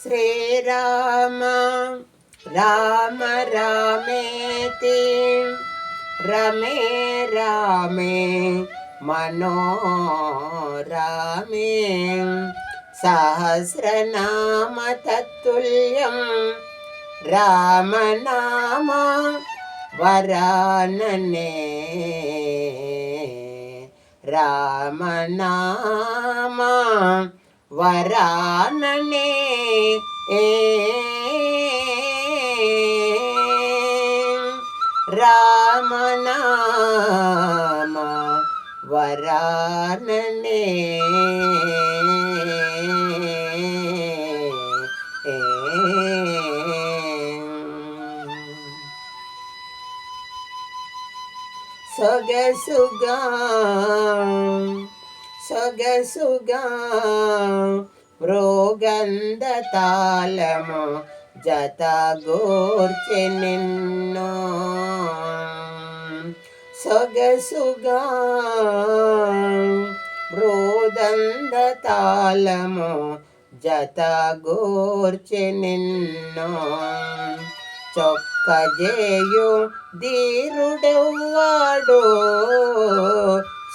శ్రీరామ రామ రామేతి రమే రామే మనోరమే సహస్రనామ తత్తుల్యం రామనామ వరాననే రామనామ వరాననే రామనామ వరాననే సొగసుగా సొగసుగా మృగంధ తాళము జతగూర్చె నిన్ను సొగసుగా మృదంద తాళము జతగూర్చె నిన్ను చొక్కజేయు ధీరుడెవ్వాడు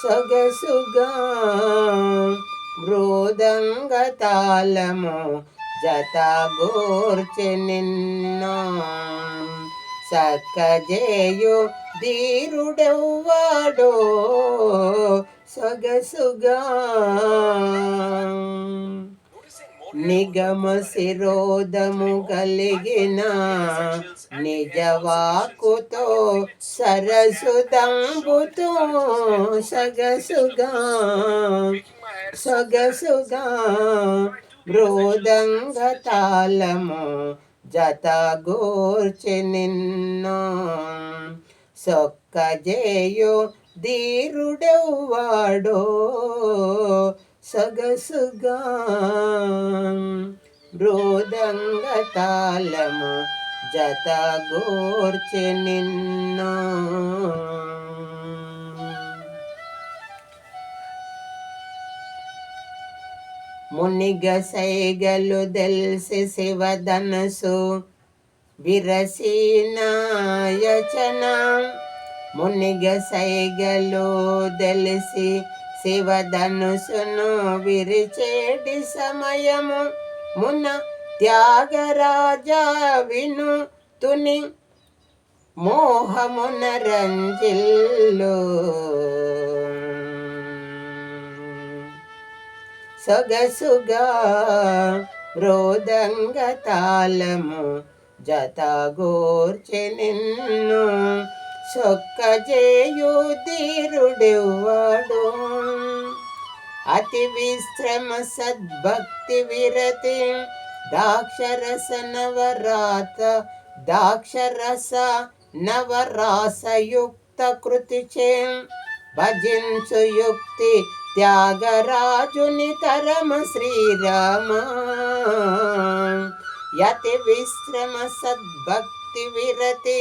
సొగసుగా మృదంగ తాళము జతగూర్చె నిన్ను సక్కజేయు ధీరుడెవ్వాడు సొగసుగా నిగమ శిరోధము కలిగిన నిజవాకుతో సరసుదంబుతో సగసుగా సొగసుగా మృదంగ తాళము జతగూర్చె నిన్ను సొక్కజేయు ధీరుడెవ్వాడో సొగసుగా మృదంగ తాళము జతగూర్చె నిన్ను మునిగ సైగలు దెల్సి శివధనసు విరసీనాయచన మునిగ సైగలు దెలిసి శివధనుసును విరిచేడి సమయము మున త్యాగరాజా విను తుని మోహమున రంజిల్లు సొగసుగా మృదంగ తాళము జతగూర్చె నిన్ను సొక్కజేయు ధీరుడెవ్వాడు అతి విశ్రమ సద్భక్తి విరతి దాక్షరస నవరాసయుక్త కృతిచే భజించు యుక్తి త్యాగరాజుని తరమ శ్రీరామ యతి విశ్రమ సద్భక్తి విరతి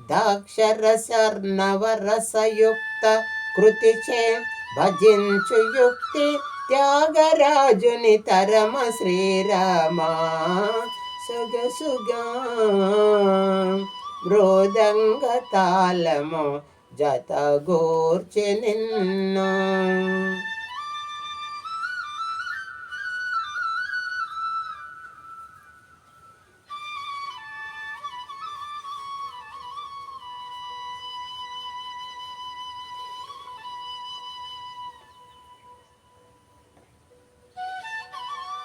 దాక్షరసర్ణవరసయుక్త కృతిచే భజించు యుక్తి త్యాగరాజుని తరమ శ్రీరామ సొగసుగా మృదంగ తాళము జతగూర్చె నిన్ను